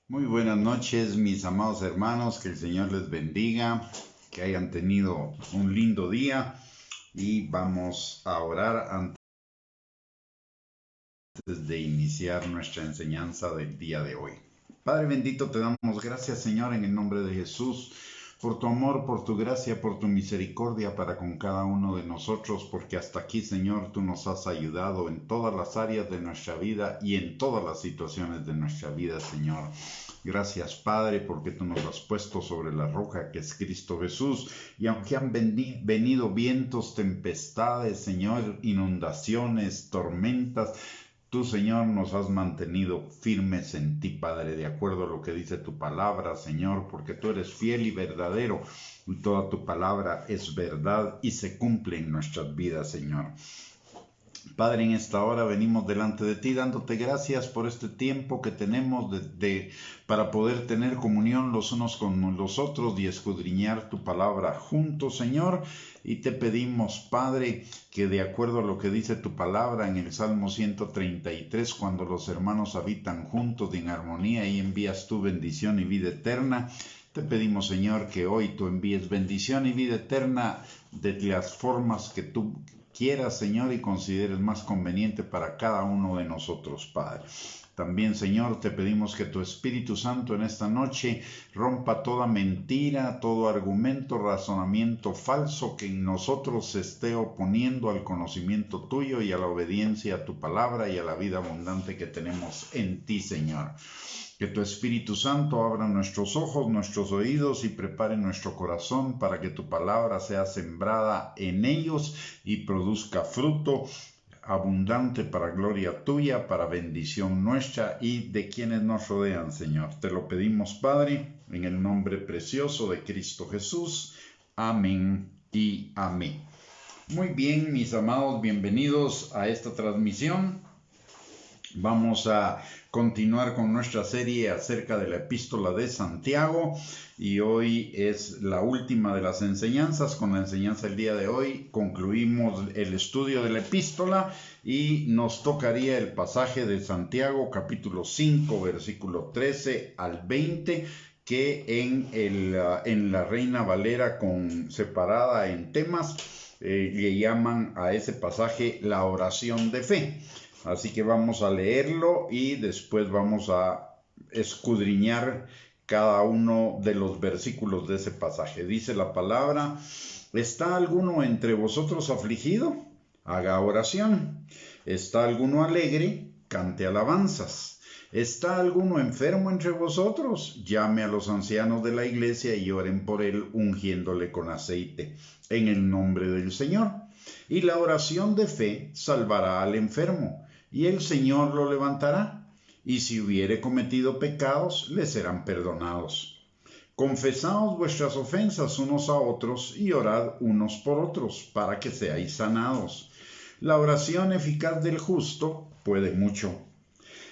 Muy buenas noches, mis amados hermanos, que el Señor les bendiga, que hayan tenido un lindo día y vamos a orar antes de iniciar nuestra enseñanza del día de hoy. Padre bendito, te damos gracias, Señor, en el nombre de Jesús, por tu amor, por tu gracia, por tu misericordia para con cada uno de nosotros, porque hasta aquí, Señor, tú nos has ayudado en todas las áreas de nuestra vida y en todas las situaciones de nuestra vida, Señor. Gracias, Padre, porque tú nos has puesto sobre la roca que es Cristo Jesús. Y aunque han venido vientos, tempestades, Señor, inundaciones, tormentas, tú, Señor, nos has mantenido firmes en ti, Padre, de acuerdo a lo que dice tu palabra, Señor, porque tú eres fiel y verdadero, y toda tu palabra es verdad y se cumple en nuestras vidas, Señor. Padre, en esta hora venimos delante de ti dándote gracias por este tiempo que tenemos para poder tener comunión los unos con los otros y escudriñar tu palabra juntos, Señor. Y te pedimos, Padre, que de acuerdo a lo que dice tu palabra en el Salmo 133, cuando los hermanos habitan juntos en armonía y envías tu bendición y vida eterna, te pedimos, Señor, que hoy tú envíes bendición y vida eterna de las formas que tú quieras, Señor, y consideres más conveniente para cada uno de nosotros, Padre. También, Señor, te pedimos que tu Espíritu Santo en esta noche rompa toda mentira, todo argumento, razonamiento falso que en nosotros se esté oponiendo al conocimiento tuyo y a la obediencia a tu palabra y a la vida abundante que tenemos en ti, Señor. Que tu Espíritu Santo abra nuestros ojos, nuestros oídos y prepare nuestro corazón para que tu palabra sea sembrada en ellos y produzca fruto abundante para gloria tuya, para bendición nuestra y de quienes nos rodean, Señor. Te lo pedimos, Padre, en el nombre precioso de Cristo Jesús. Amén y amén. Muy bien, mis amados, bienvenidos a esta transmisión. Vamos a continuar con nuestra serie acerca de la epístola de Santiago y hoy es la última de las enseñanzas. Con la enseñanza del día de hoy concluimos el estudio de la epístola y nos tocaría el pasaje de Santiago capítulo 5 versículo 13 al 20, que en la Reina Valera separada en temas le llaman a ese pasaje la oración de fe. Así que vamos a leerlo y después vamos a escudriñar cada uno de los versículos de ese pasaje. Dice la palabra: ¿está alguno entre vosotros afligido? Haga oración. ¿Está alguno alegre? Cante alabanzas. ¿Está alguno enfermo entre vosotros? Llame a los ancianos de la iglesia y oren por él, ungiéndole con aceite, en el nombre del Señor. Y la oración de fe salvará al enfermo, y el Señor lo levantará, y si hubiere cometido pecados, le serán perdonados. Confesaos vuestras ofensas unos a otros, y orad unos por otros, para que seáis sanados. La oración eficaz del justo puede mucho.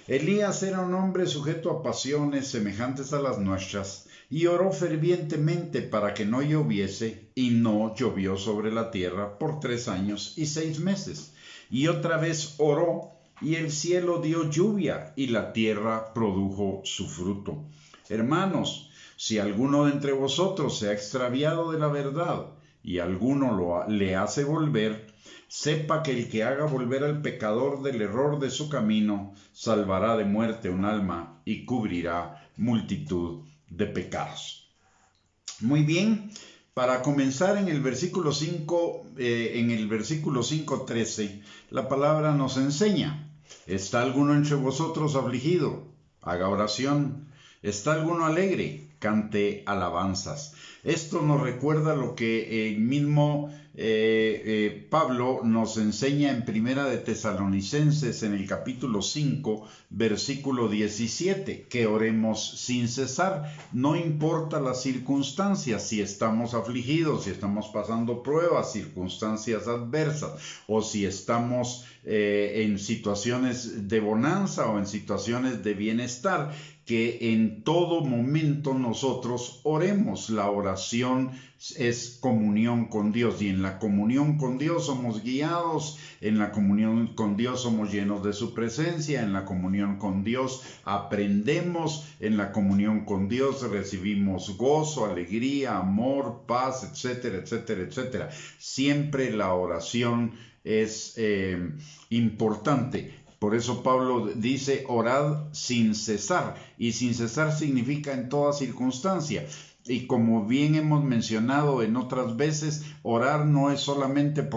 Elías era un hombre sujeto a pasiones semejantes a las nuestras, y oró fervientemente para que no lloviese, y no llovió sobre la tierra por 3 años y 6 meses. Y otra vez oró, y el cielo dio lluvia, y la tierra produjo su fruto. Hermanos, si alguno de entre vosotros se ha extraviado de la verdad, y alguno le hace volver, sepa que el que haga volver al pecador del error de su camino, salvará de muerte un alma y cubrirá multitud de pecados. Muy bien, para comenzar en el versículo 5, en el versículo 5:13, la palabra nos enseña: ¿está alguno entre vosotros afligido? Haga oración. ¿Está alguno alegre? Cante alabanzas. Esto nos recuerda lo que el mismo Pablo nos enseña en Primera de Tesalonicenses, en el capítulo 5, versículo 17, que oremos sin cesar. No importa las circunstancias, si estamos afligidos, si estamos pasando pruebas, circunstancias adversas, o si estamos en situaciones de bonanza o en situaciones de bienestar, que en todo momento nosotros oremos. La oración es comunión con Dios, y en la comunión con Dios somos guiados, en la comunión con Dios somos llenos de su presencia, en la comunión con Dios aprendemos, en la comunión con Dios recibimos gozo, alegría, amor, paz, etcétera, etcétera, etcétera. Siempre la oración es importante. Por eso Pablo dice, orad sin cesar, y sin cesar significa en toda circunstancia. Y como bien hemos mencionado en otras veces, orar no es solamente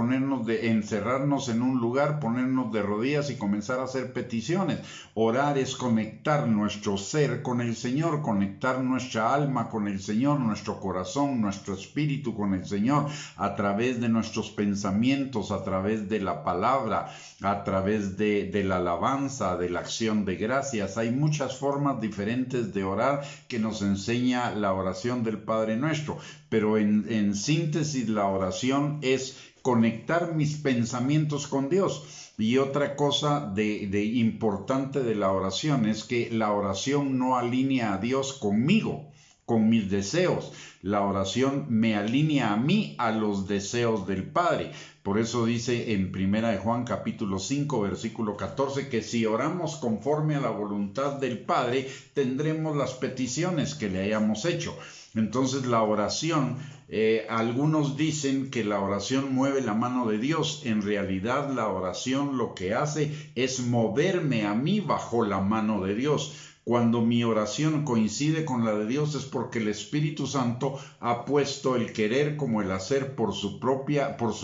encerrarnos en un lugar, ponernos de rodillas y comenzar a hacer peticiones. Orar es conectar nuestro ser con el Señor, conectar nuestra alma con el Señor, nuestro corazón, nuestro espíritu con el Señor, a través de nuestros pensamientos, a través de la palabra, a través de la alabanza, de la acción de gracias. Hay muchas formas diferentes de orar que nos enseña la oración del Padre Nuestro, pero en síntesis la oración es conectar mis pensamientos con Dios. Y otra cosa de importante de la oración es que la oración no alinea a Dios conmigo, con mis deseos. La oración me alinea a mí a los deseos del Padre. Por eso dice en 1 Juan capítulo 5 versículo 14 que si oramos conforme a la voluntad del Padre, tendremos las peticiones que le hayamos hecho. Entonces la oración, algunos dicen que la oración mueve la mano de Dios. En realidad la oración lo que hace es moverme a mí bajo la mano de Dios. Cuando mi oración coincide con la de Dios es porque el Espíritu Santo ha puesto el querer como el hacer por su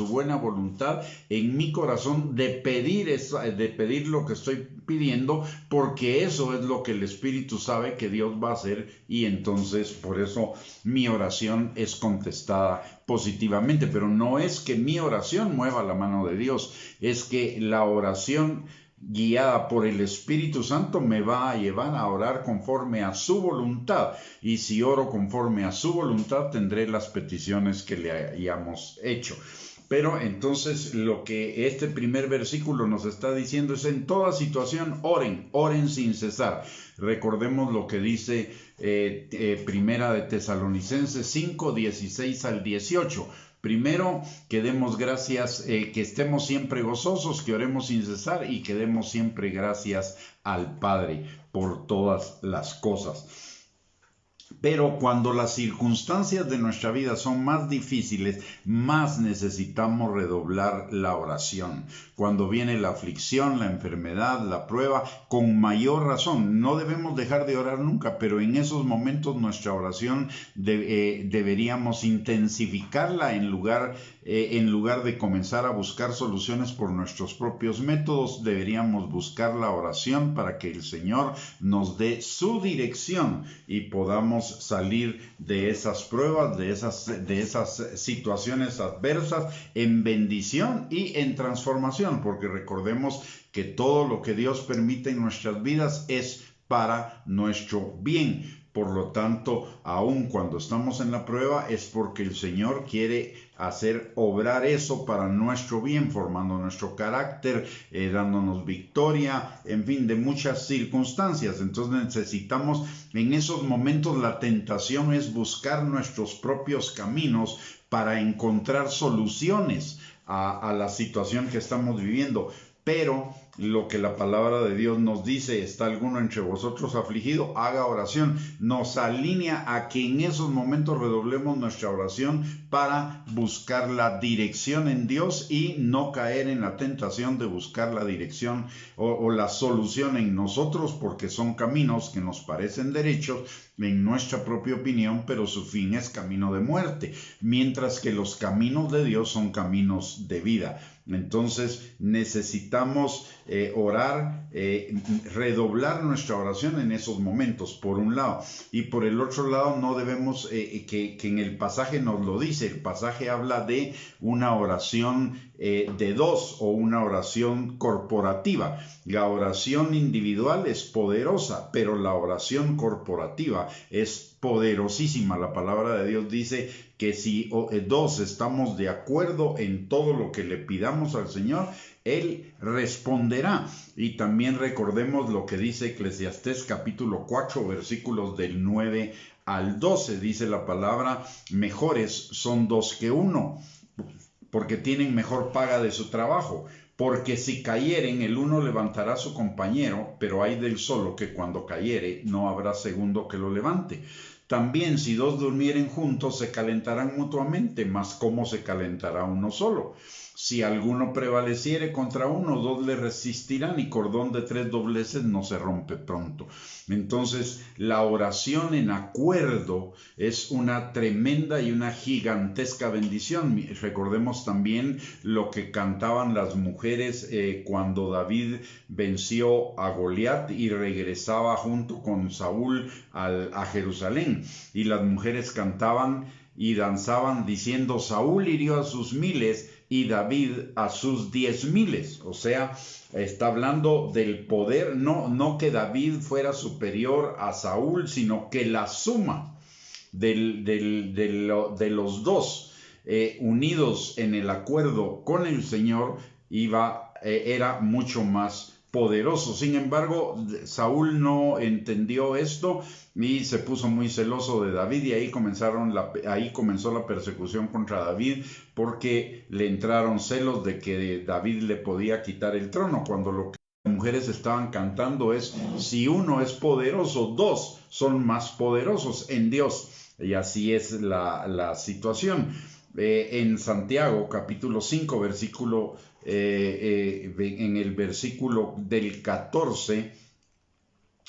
buena voluntad en mi corazón de pedir lo que estoy pidiendo, porque eso es lo que el Espíritu sabe que Dios va a hacer, y entonces por eso mi oración es contestada positivamente. Pero no es que mi oración mueva la mano de Dios, es que la oración guiada por el Espíritu Santo me va a llevar a orar conforme a su voluntad, y si oro conforme a su voluntad tendré las peticiones que le hayamos hecho. Pero entonces lo que este primer versículo nos está diciendo es: en toda situación oren sin cesar. Recordemos lo que dice Primera de Tesalonicenses 5, 16 al 18. Primero, que demos gracias, que estemos siempre gozosos, que oremos sin cesar y que demos siempre gracias al Padre por todas las cosas. Pero cuando las circunstancias de nuestra vida son más difíciles, más necesitamos redoblar la oración. Cuando viene la aflicción, la enfermedad, la prueba, con mayor razón. No debemos dejar de orar nunca, pero en esos momentos nuestra oración deberíamos intensificarla en lugar de comenzar a buscar soluciones por nuestros propios métodos. Deberíamos buscar la oración para que el Señor nos dé su dirección y podamos salir de esas pruebas, de esas situaciones adversas en bendición y en transformación, porque recordemos que todo lo que Dios permite en nuestras vidas es para nuestro bien. Por lo tanto, aun cuando estamos en la prueba es porque el Señor quiere obrar eso para nuestro bien, formando nuestro carácter, dándonos victoria, en fin, de muchas circunstancias. Entonces necesitamos, en esos momentos la tentación es buscar nuestros propios caminos para encontrar soluciones a la situación que estamos viviendo. Pero lo que la palabra de Dios nos dice: ¿está alguno entre vosotros afligido? Haga oración. Nos alinea a que en esos momentos redoblemos nuestra oración para buscar la dirección en Dios y no caer en la tentación de buscar la dirección o la solución en nosotros, porque son caminos que nos parecen derechos en nuestra propia opinión, pero su fin es camino de muerte, mientras que los caminos de Dios son caminos de vida. Entonces necesitamos orar, redoblar nuestra oración en esos momentos, por un lado. Y por el otro lado, no debemos, que en el pasaje nos lo dice, el pasaje habla de una oración de dos o una oración corporativa. La oración individual es poderosa, pero la oración corporativa es poderosísima. La palabra de Dios dice que si dos estamos de acuerdo en todo lo que le pidamos al Señor, Él responderá. Y también recordemos lo que dice Eclesiastés capítulo 4, versículos del 9 al 12. Dice la palabra: mejores son dos que uno, porque tienen mejor paga de su trabajo. Porque si cayeren, el uno levantará a su compañero, pero hay del solo que cuando cayere no habrá segundo que lo levante. También si dos durmieren juntos se calentarán mutuamente, mas ¿cómo se calentará uno solo? Si alguno prevaleciere contra uno, dos le resistirán, y cordón de tres dobleces no se rompe pronto. Entonces, la oración en acuerdo es una tremenda y una gigantesca bendición. Recordemos también lo que cantaban las mujeres cuando David venció a Goliat y regresaba junto con Saúl a Jerusalén. Y las mujeres cantaban y danzaban diciendo: Saúl hirió a sus miles y David a sus 10,000. O sea, está hablando del poder, no que David fuera superior a Saúl, sino que la suma de los dos unidos en el acuerdo con el Señor era mucho más poderoso. Sin embargo, Saúl no entendió esto y se puso muy celoso de David, y ahí comenzó la persecución contra David, porque le entraron celos de que David le podía quitar el trono, cuando lo que las mujeres estaban cantando es: si uno es poderoso, dos son más poderosos en Dios. Y así es la situación. En Santiago capítulo 5 versículo en el versículo del 14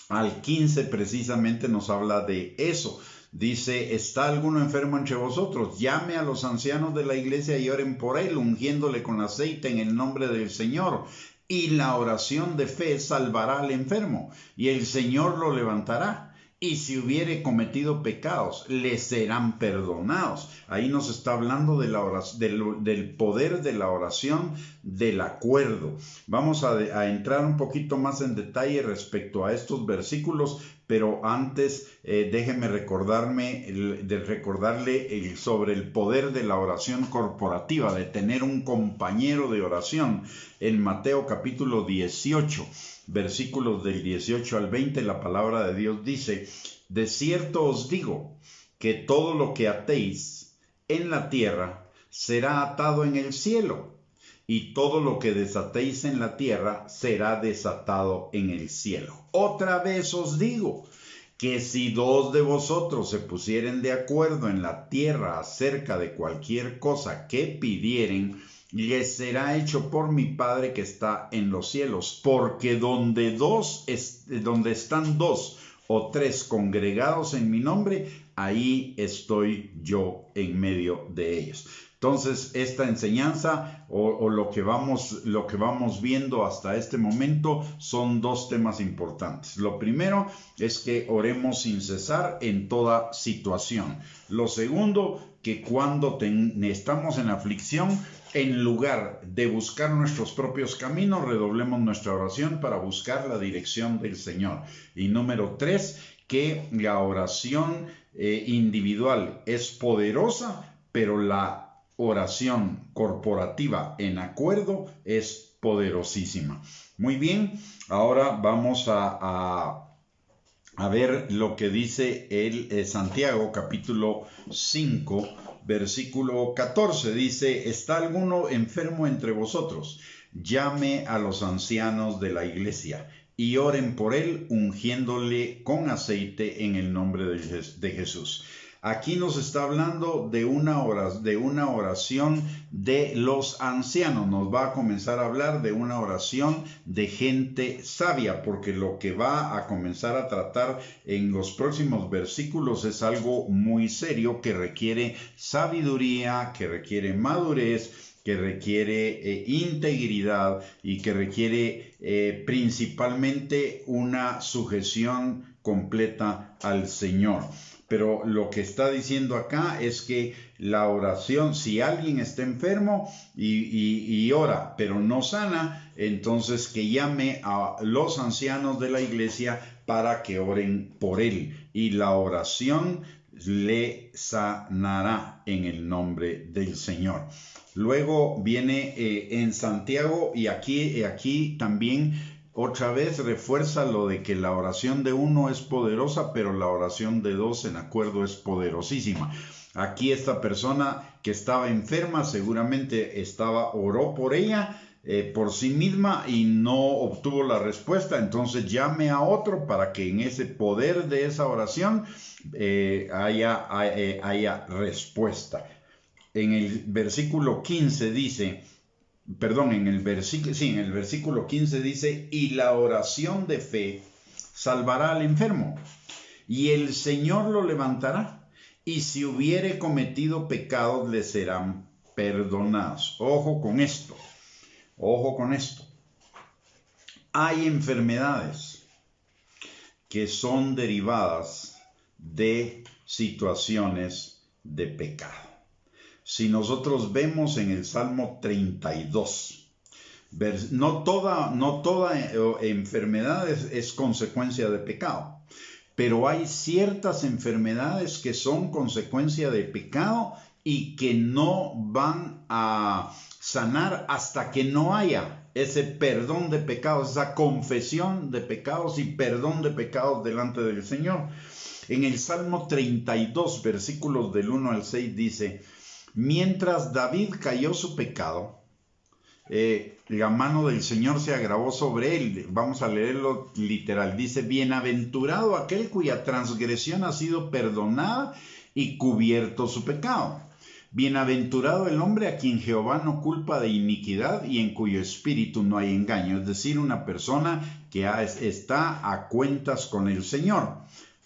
al 15 precisamente nos habla de eso. Dice: ¿está alguno enfermo entre vosotros? Llame a los ancianos de la iglesia y oren por él, ungiéndole con aceite en el nombre del Señor. Y la oración de fe salvará al enfermo, y el Señor lo levantará. Y si hubiere cometido pecados, le serán perdonados. Ahí nos está hablando de del poder de la oración del acuerdo. Vamos a entrar un poquito más en detalle respecto a estos versículos, pero antes déjeme recordarle sobre el poder de la oración corporativa, de tener un compañero de oración. En Mateo capítulo 18, versículos del 18 al 20, la palabra de Dios dice: de cierto os digo que todo lo que atéis en la tierra será atado en el cielo, y todo lo que desatéis en la tierra será desatado en el cielo. Otra vez os digo que si dos de vosotros se pusieren de acuerdo en la tierra acerca de cualquier cosa que pidieren, les será hecho por mi Padre que está en los cielos. Porque donde están dos o tres congregados en mi nombre, ahí estoy yo en medio de ellos. Entonces, esta enseñanza o lo que vamos viendo hasta este momento son dos temas importantes. Lo primero es que oremos sin cesar en toda situación. Lo segundo, que cuando estamos en aflicción, en lugar de buscar nuestros propios caminos, redoblemos nuestra oración para buscar la dirección del Señor. Y número 3, que la oración individual es poderosa, pero la oración corporativa en acuerdo es poderosísima. Muy bien, ahora vamos a ver lo que dice el Santiago capítulo 5 versículo 14. Dice: ¿está alguno enfermo entre vosotros? Llame a los ancianos de la iglesia y oren por él, ungiéndole con aceite en el nombre de Jesús. Aquí nos está hablando de una oración de los ancianos. Nos va a comenzar a hablar de una oración de gente sabia, porque lo que va a comenzar a tratar en los próximos versículos es algo muy serio que requiere sabiduría, que requiere madurez, que requiere integridad y que requiere principalmente una sujeción completa al Señor. Pero lo que está diciendo acá es que la oración, si alguien está enfermo y ora, pero no sana, entonces que llame a los ancianos de la iglesia para que oren por él. Y la oración le sanará en el nombre del Señor. Luego viene en Santiago, y aquí también otra vez refuerza lo de que la oración de uno es poderosa, pero la oración de dos en acuerdo es poderosísima. Aquí esta persona que estaba enferma seguramente oró por ella, por sí misma, y no obtuvo la respuesta. Entonces llame a otro para que en ese poder de esa oración haya respuesta. En el versículo 15 dice, en el versículo 15 dice, y la oración de fe salvará al enfermo, y el Señor lo levantará, y si hubiere cometido pecados le serán perdonados. Ojo con esto. Hay enfermedades que son derivadas de situaciones de pecado. Si nosotros vemos en el Salmo 32, no toda enfermedad es consecuencia de pecado, pero hay ciertas enfermedades que son consecuencia de pecado y que no van a sanar hasta que no haya ese perdón de pecados, esa confesión de pecados y perdón de pecados delante del Señor. En el Salmo 32, versículos del 1 al 6 dice, mientras David cayó su pecado, la mano del Señor se agravó sobre él. Vamos a leerlo literal. Dice, bienaventurado aquel cuya transgresión ha sido perdonada y cubierto su pecado. Bienaventurado el hombre a quien Jehová no culpa de iniquidad y en cuyo espíritu no hay engaño. Es decir, una persona que está a cuentas con el Señor.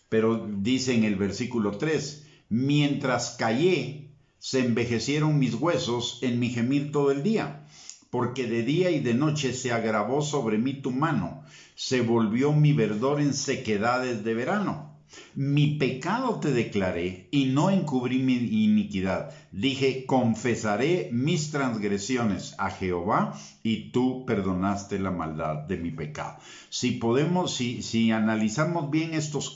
Pero dice en el versículo 3, mientras callé, se envejecieron mis huesos en mi gemir todo el día, porque de día y de noche se agravó sobre mí tu mano, se volvió mi verdor en sequedades de verano. Mi pecado te declaré y no encubrí mi iniquidad. Dije, confesaré mis transgresiones a Jehová y tú perdonaste la maldad de mi pecado. Si analizamos bien estos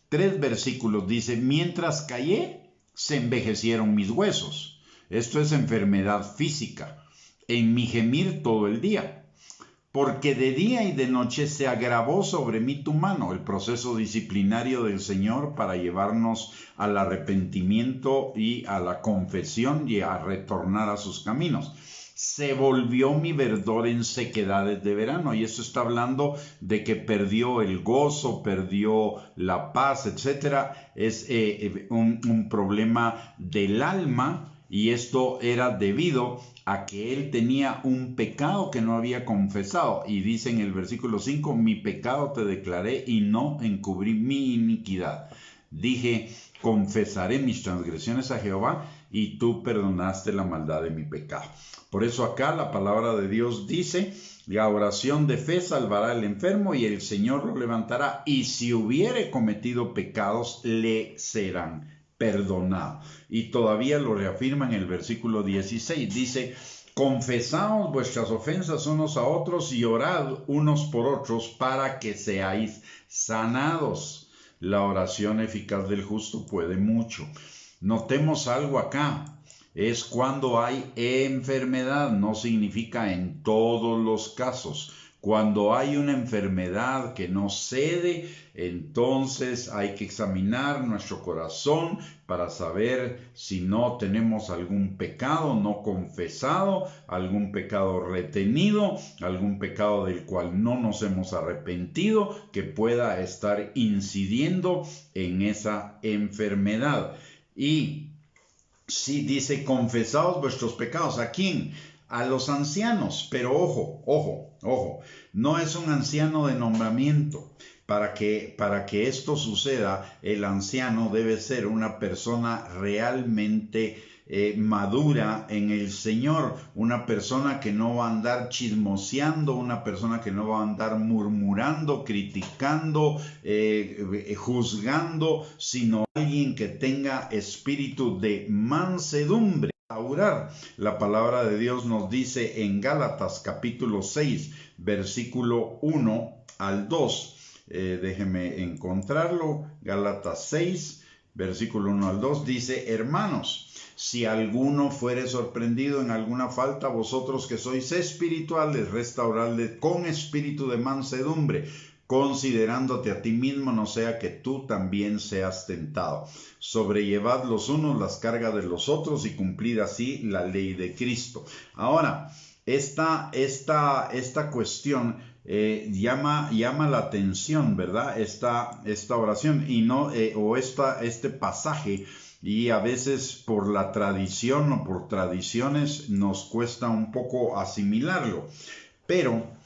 tres versículos, dice, mientras callé, se envejecieron mis huesos. Esto es enfermedad física. En mi gemir todo el día. Porque de día y de noche se agravó sobre mí tu mano, el proceso disciplinario del Señor para llevarnos al arrepentimiento y a la confesión y a retornar a sus caminos. Se volvió mi verdor en sequedades de verano, y eso está hablando de que perdió el gozo, perdió la paz, etc. Es un problema del alma, y esto era debido a que él tenía un pecado que no había confesado. Y dice en el versículo 5, mi pecado te declaré y no encubrí mi iniquidad. Dije, confesaré mis transgresiones a Jehová y tú perdonaste la maldad de mi pecado. Por eso acá la palabra de Dios dice, la oración de fe salvará al enfermo y el Señor lo levantará. Y si hubiere cometido pecados, le serán perdonados. Y todavía lo reafirma en el versículo 16. Dice, confesaos vuestras ofensas unos a otros y orad unos por otros para que seáis sanados. La oración eficaz del justo puede mucho. Notemos algo acá. Es cuando hay enfermedad, no significa en todos los casos. Cuando hay una enfermedad que no cede, entonces hay que examinar nuestro corazón para saber si no tenemos algún pecado no confesado, algún pecado retenido, algún pecado del cual no nos hemos arrepentido, que pueda estar incidiendo en esa enfermedad. Y si dice, confesaos vuestros pecados, ¿a quién? A los ancianos, pero ojo, no es un anciano de nombramiento. Para que esto suceda, el anciano debe ser una persona realmente madura en el Señor, una persona que no va a andar chismoseando, una persona que no va a andar murmurando, criticando, juzgando, sino alguien que tenga espíritu de mansedumbre. La palabra de Dios nos dice en Gálatas capítulo 6, versículo 1 al 2. Déjeme encontrarlo. Gálatas 6, versículo 1 al 2 dice: hermanos, si alguno fuere sorprendido en alguna falta, vosotros que sois espirituales, restauradle con espíritu de mansedumbre, considerándote a ti mismo, no sea que tú también seas tentado. Sobrellevad los unos las cargas de los otros y cumplid así la ley de Cristo. Ahora, esta cuestión llama la atención, ¿verdad? Esta oración y no este pasaje, y a veces por la tradición o por tradiciones nos cuesta un poco asimilarlo, pero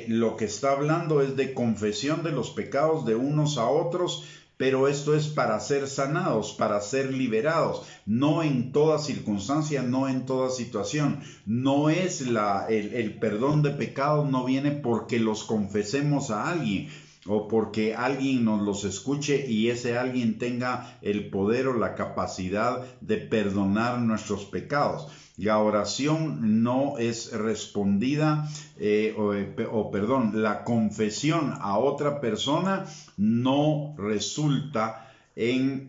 lo que está hablando es de confesión de los pecados de unos a otros, pero esto es para ser sanados, para ser liberados, no en toda circunstancia, no en toda situación. No es el perdón de pecados, no viene porque los confesemos a alguien o porque alguien nos los escuche y ese alguien tenga el poder o la capacidad de perdonar nuestros pecados. La oración no es respondida, la confesión a otra persona no resulta en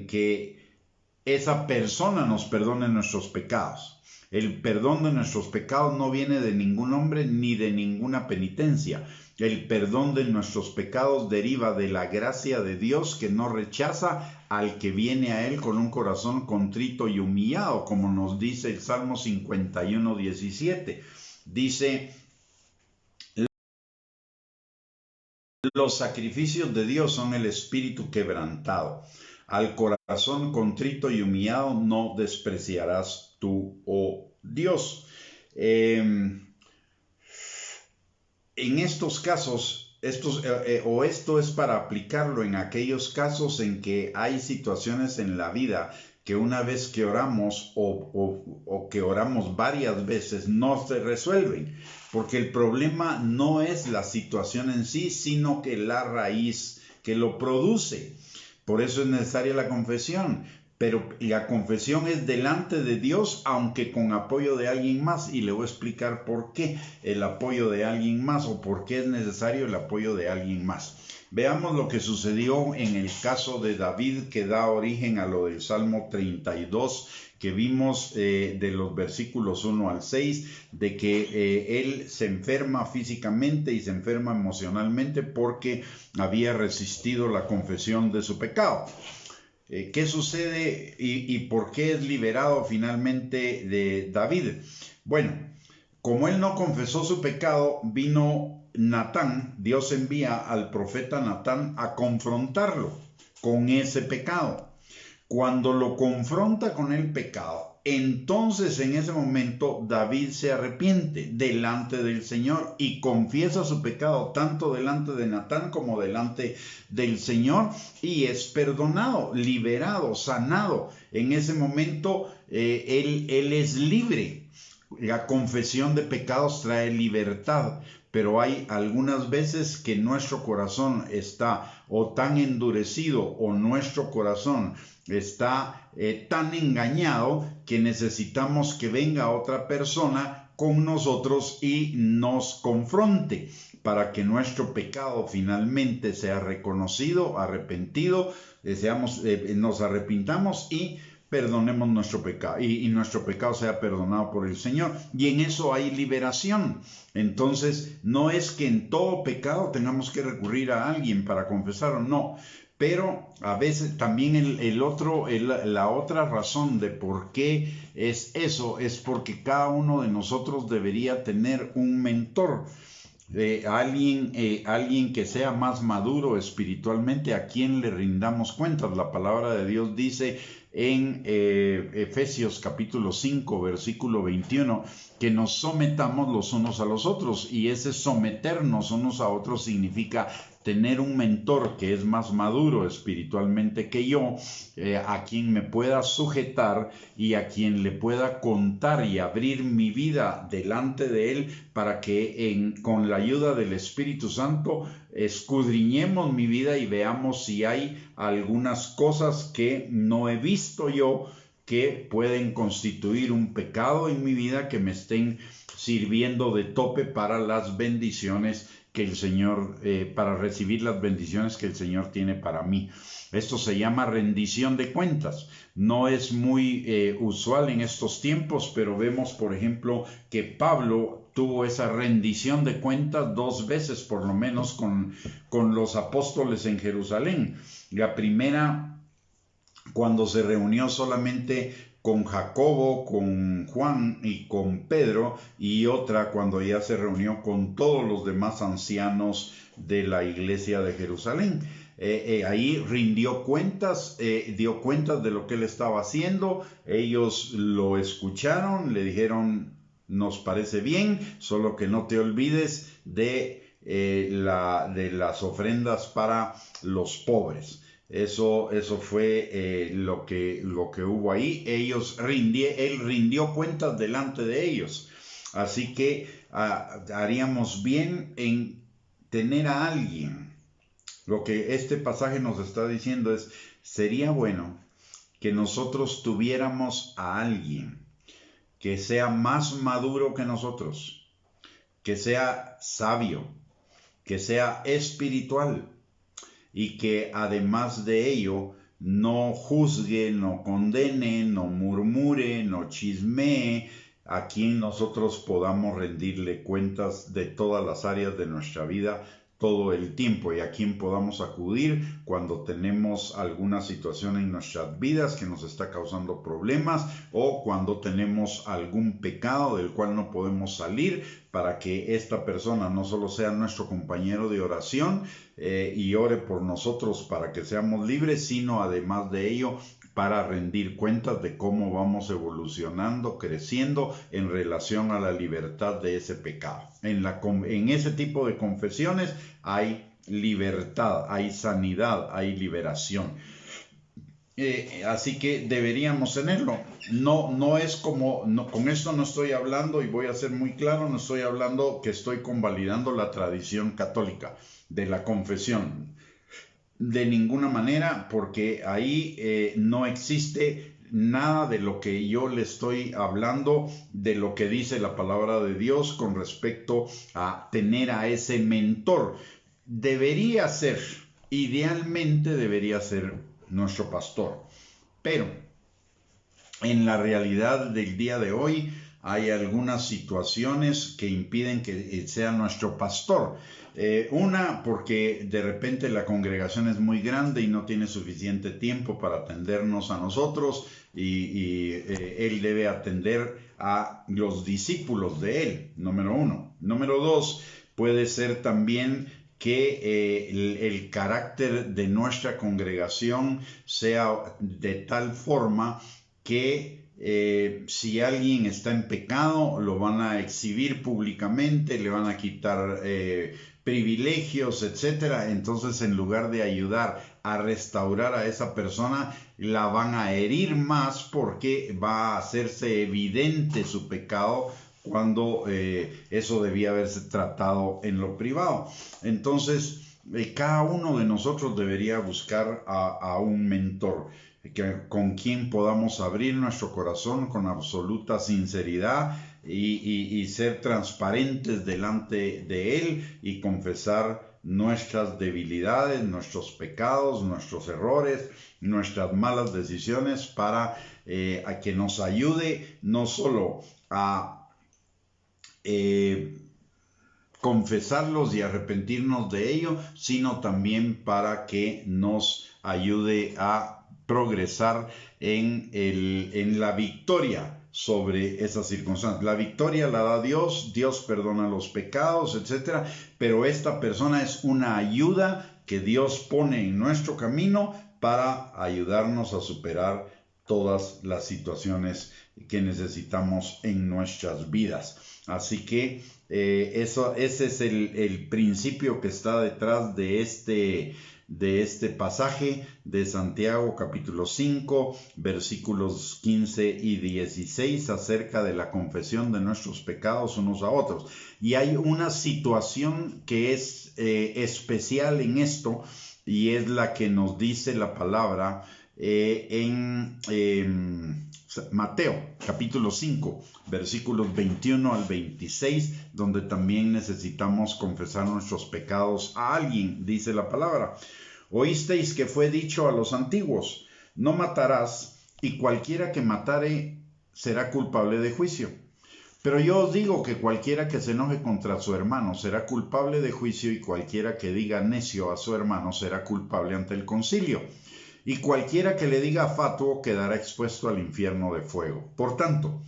que esa persona nos perdone nuestros pecados. El perdón de nuestros pecados no viene de ningún hombre ni de ninguna penitencia. El perdón de nuestros pecados deriva de la gracia de Dios, que no rechaza al que viene a Él con un corazón contrito y humillado, como nos dice el Salmo 51:17. Dice: los sacrificios de Dios son el espíritu quebrantado. Al corazón contrito y humillado no despreciarás tú, oh Dios. En estos casos, esto es para aplicarlo en aquellos casos en que hay situaciones en la vida que una vez que oramos o que oramos varias veces no se resuelven, porque el problema no es la situación en sí, sino que la raíz que lo produce. Por eso es necesaria la confesión, pero la confesión es delante de Dios, aunque con apoyo de alguien más, y le voy a explicar por qué el apoyo de alguien más o por qué es necesario el apoyo de alguien más. Veamos lo que sucedió en el caso de David, que da origen a lo del Salmo 32, que vimos de los versículos 1 al 6, de que él se enferma físicamente y se enferma emocionalmente porque había resistido la confesión de su pecado. ¿Qué sucede y por qué es liberado finalmente de David? Bueno, como él no confesó su pecado, vino Natán, Dios envía al profeta Natán a confrontarlo con ese pecado. Cuando lo confronta con el pecado, entonces en ese momento David se arrepiente delante del Señor y confiesa su pecado tanto delante de Natán como delante del Señor, y es perdonado, liberado, sanado. En ese momento él es libre. La confesión de pecados trae libertad, pero hay algunas veces que nuestro corazón está o tan endurecido o nuestro corazón está tan engañado que necesitamos que venga otra persona con nosotros y nos confronte para que nuestro pecado finalmente sea reconocido, arrepentido, nos arrepintamos y perdonemos nuestro pecado y nuestro pecado sea perdonado por el Señor, y en eso hay liberación. Entonces no es que en todo pecado tengamos que recurrir a alguien para confesarlo, no, pero a veces también la otra razón de por qué es eso es porque cada uno de nosotros debería tener un mentor. Alguien que sea más maduro espiritualmente, a quien le rindamos cuentas. La palabra de Dios dice en Efesios capítulo 5 versículo 21 que nos sometamos los unos a los otros, y ese someternos unos a otros significa tener un mentor que es más maduro espiritualmente que yo, a quien me pueda sujetar y a quien le pueda contar y abrir mi vida delante de él para que con la ayuda del Espíritu Santo escudriñemos mi vida y veamos si hay algunas cosas que no he visto yo que pueden constituir un pecado en mi vida, que me estén sirviendo de tope para las bendiciones que el Señor, para recibir las bendiciones que el Señor tiene para mí. Esto se llama rendición de cuentas. No es muy usual en estos tiempos, pero vemos, por ejemplo, que Pablo tuvo esa rendición de cuentas 2 veces, por lo menos, con los apóstoles en Jerusalén. La primera, cuando se reunió solamente con Jacobo, con Juan y con Pedro, y otra cuando ya se reunió con todos los demás ancianos de la iglesia de Jerusalén. Ahí rindió cuentas, dio cuentas de lo que él estaba haciendo. Ellos lo escucharon, le dijeron: nos parece bien, solo que no te olvides de las ofrendas para los pobres. Eso fue lo que hubo ahí. Él rindió cuentas delante de ellos. Así que haríamos bien en tener a alguien. Lo que este pasaje nos está diciendo es: sería bueno que nosotros tuviéramos a alguien que sea más maduro que nosotros, que sea sabio, que sea espiritual, y que además de ello no juzgue, no condene, no murmure, no chismee, a quien nosotros podamos rendirle cuentas de todas las áreas de nuestra vida todo el tiempo, y a quien podamos acudir cuando tenemos alguna situación en nuestras vidas que nos está causando problemas, o cuando tenemos algún pecado del cual no podemos salir, para que esta persona no solo sea nuestro compañero de oración y ore por nosotros para que seamos libres, sino además de ello para rendir cuentas de cómo vamos evolucionando, creciendo en relación a la libertad de ese pecado. En ese tipo de confesiones hay libertad, hay sanidad, hay liberación. Así que deberíamos tenerlo. No es como, con esto no estoy hablando, y voy a ser muy claro, no estoy hablando que estoy convalidando la tradición católica de la confesión. De ninguna manera, porque ahí no existe nada de lo que yo le estoy hablando, de lo que dice la palabra de Dios con respecto a tener a ese mentor. Idealmente debería ser nuestro pastor, pero en la realidad del día de hoy hay algunas situaciones que impiden que sea nuestro pastor. Una, porque de repente la congregación es muy grande y no tiene suficiente tiempo para atendernos a nosotros, y él debe atender a los discípulos de él, número 1. Número 2, puede ser también que el carácter de nuestra congregación sea de tal forma que si alguien está en pecado, lo van a exhibir públicamente, le van a quitar privilegios, etcétera. Entonces, en lugar de ayudar a restaurar a esa persona, la van a herir más, porque va a hacerse evidente su pecado cuando eso debía haberse tratado en lo privado. Entonces, cada uno de nosotros debería buscar a un mentor con quien podamos abrir nuestro corazón con absoluta sinceridad y ser transparentes delante de él y confesar nuestras debilidades, nuestros pecados, nuestros errores, nuestras malas decisiones, para a que nos ayude no solo a confesarlos y arrepentirnos de ello, sino también para que nos ayude a progresar en la victoria sobre esas circunstancias. La victoria la da Dios, Dios perdona los pecados, etcétera, pero esta persona es una ayuda que Dios pone en nuestro camino para ayudarnos a superar todas las situaciones que necesitamos en nuestras vidas. Así que ese es el principio que está detrás de este pasaje de Santiago capítulo 5 versículos 15 y 16 acerca de la confesión de nuestros pecados unos a otros. Y hay una situación que es especial en esto, y es la que nos dice la palabra en Mateo capítulo 5 versículos 21 al 26, donde también necesitamos confesar nuestros pecados a alguien. Dice la palabra: oísteis que fue dicho a los antiguos, no matarás, y cualquiera que matare será culpable de juicio. Pero yo os digo que cualquiera que se enoje contra su hermano será culpable de juicio, y cualquiera que diga necio a su hermano será culpable ante el concilio. Y cualquiera que le diga fatuo quedará expuesto al infierno de fuego. Por tanto,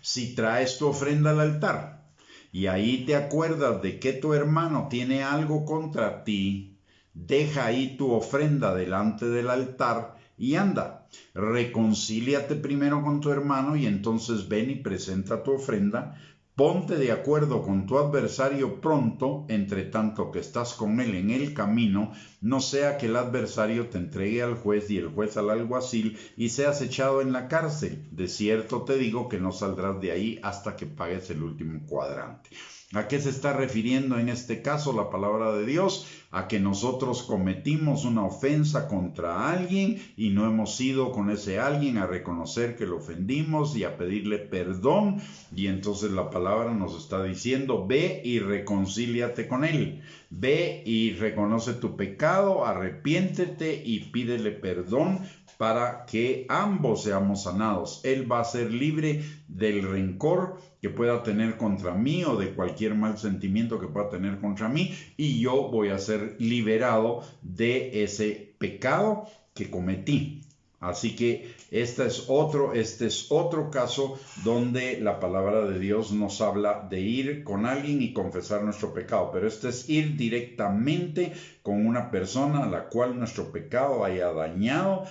si traes tu ofrenda al altar, y ahí te acuerdas de que tu hermano tiene algo contra ti, deja ahí tu ofrenda delante del altar y anda, reconcíliate primero con tu hermano y entonces ven y presenta tu ofrenda. Ponte de acuerdo con tu adversario pronto, entre tanto que estás con él en el camino, no sea que el adversario te entregue al juez y el juez al alguacil y seas echado en la cárcel. De cierto te digo que no saldrás de ahí hasta que pagues el último cuadrante. ¿A qué se está refiriendo en este caso la palabra de Dios? A que nosotros cometimos una ofensa contra alguien y no hemos ido con ese alguien a reconocer que lo ofendimos y a pedirle perdón. Y entonces la palabra nos está diciendo: ve y reconcíliate con él. Ve y reconoce tu pecado, arrepiéntete y pídele perdón para que ambos seamos sanados. Él va a ser libre del rencor que pueda tener contra mí o de cualquier mal sentimiento que pueda tener contra mí, y yo voy a ser liberado de ese pecado que cometí. Así que este es otro caso donde la palabra de Dios nos habla de ir con alguien y confesar nuestro pecado, pero este es ir directamente con una persona a la cual nuestro pecado haya dañado,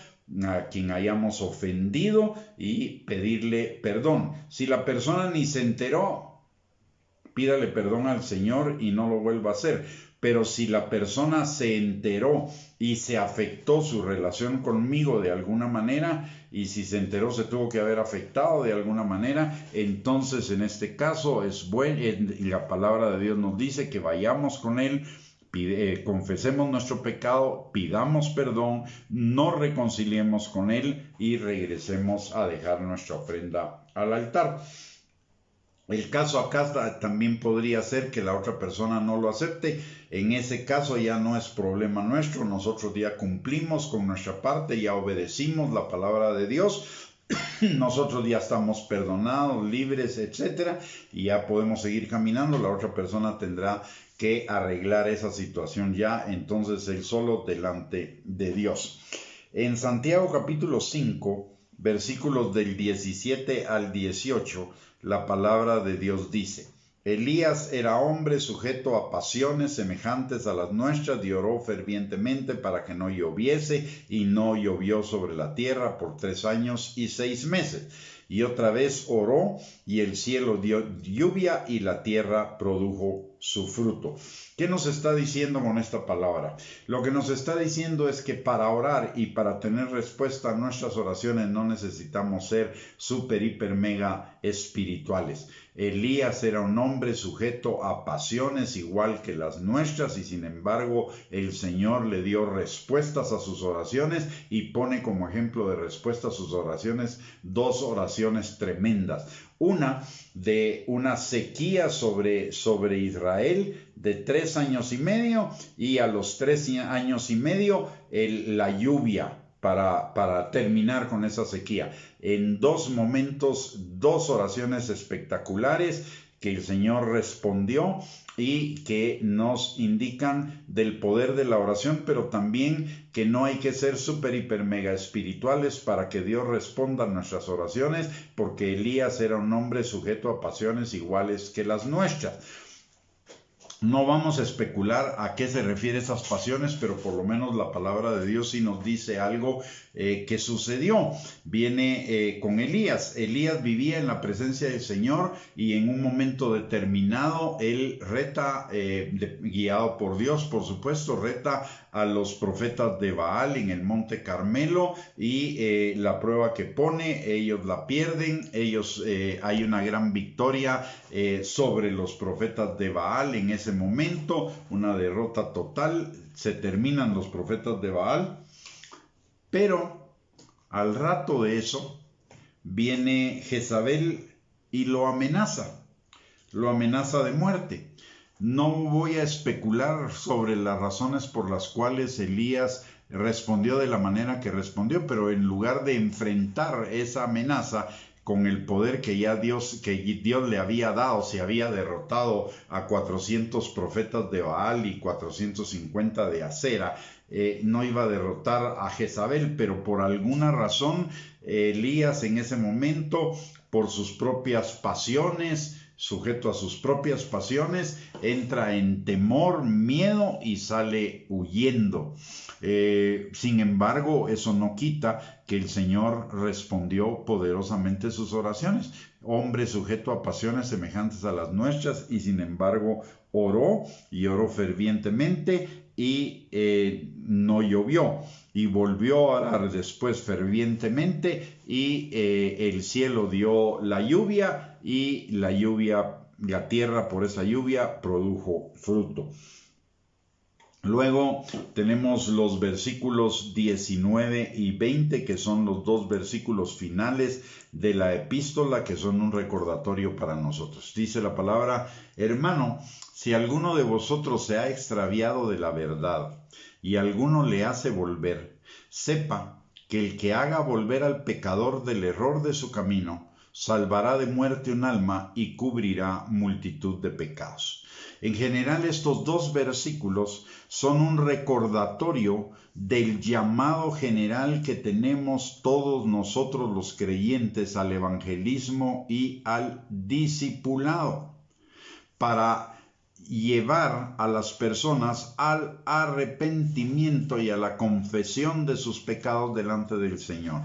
a quien hayamos ofendido, y pedirle perdón. Si la persona ni se enteró, pídale perdón al Señor y no lo vuelva a hacer. Pero si la persona se enteró y se afectó su relación conmigo de alguna manera, y si se enteró se tuvo que haber afectado de alguna manera, entonces en este caso es bueno, y la palabra de Dios nos dice que vayamos con él, confesemos nuestro pecado, pidamos perdón, nos reconciliemos con él y regresemos a dejar nuestra ofrenda al altar. El caso acá también podría ser que la otra persona no lo acepte. En ese caso ya no es problema nuestro, nosotros ya cumplimos con nuestra parte, ya obedecimos la palabra de Dios, nosotros ya estamos perdonados, libres, etcétera, y ya podemos seguir caminando. La otra persona tendrá que arreglar esa situación ya, entonces él solo delante de Dios. En Santiago capítulo 5, versículos del 17 al 18, la palabra de Dios dice: Elías era hombre sujeto a pasiones semejantes a las nuestras y oró fervientemente para que no lloviese, y no llovió sobre la tierra por 3 años y 6 meses. Y otra vez oró, y el cielo dio lluvia, y la tierra produjo su fruto. ¿Qué nos está diciendo con esta palabra? Lo que nos está diciendo es que para orar y para tener respuesta a nuestras oraciones no necesitamos ser súper, hiper, mega espirituales. Elías era un hombre sujeto a pasiones igual que las nuestras, y sin embargo el Señor le dio respuestas a sus oraciones, y pone como ejemplo de respuesta a sus oraciones 2 oraciones tremendas. Una de una sequía sobre Israel de 3 años y medio, y a los 3 años y medio la lluvia para terminar con esa sequía. En 2 momentos, 2 oraciones espectaculares que el Señor respondió y que nos indican del poder de la oración, pero también que no hay que ser súper, hiper, mega espirituales para que Dios responda a nuestras oraciones, porque Elías era un hombre sujeto a pasiones iguales que las nuestras. No vamos a especular a qué se refieren esas pasiones, pero por lo menos la palabra de Dios sí nos dice algo que sucedió. Viene con Elías. Elías vivía en la presencia del Señor y en un momento determinado él reta, guiado por Dios, por supuesto, reta a los profetas de Baal en el monte Carmelo y la prueba que pone, ellos la pierden, hay una gran victoria sobre los profetas de Baal en ese momento, una derrota total, se terminan los profetas de Baal, pero al rato de eso viene Jezabel y lo amenaza de muerte. No voy a especular sobre las razones por las cuales Elías respondió de la manera que respondió, pero en lugar de enfrentar esa amenaza con el poder que ya Dios le había dado, se había derrotado a 400 profetas de Baal y 450 de Acera, no iba a derrotar a Jezabel, pero por alguna razón Elías en ese momento, por sus propias pasiones, sujeto a sus propias pasiones, entra en temor, miedo y sale huyendo. Sin embargo, eso no quita que el Señor respondió poderosamente sus oraciones. Hombre sujeto a pasiones semejantes a las nuestras, y sin embargo oró fervientemente y no llovió. Y volvió a orar después fervientemente y el cielo dio la lluvia y la tierra por esa lluvia produjo fruto. Luego tenemos los versículos 19 y 20, que son los dos versículos finales de la epístola, que son un recordatorio para nosotros. Dice la palabra: hermano, si alguno de vosotros se ha extraviado de la verdad y alguno le hace volver, sepa que el que haga volver al pecador del error de su camino, salvará de muerte un alma y cubrirá multitud de pecados. En general, estos dos versículos son un recordatorio del llamado general que tenemos todos nosotros los creyentes al evangelismo y al discipulado, para llevar a las personas al arrepentimiento y a la confesión de sus pecados delante del Señor.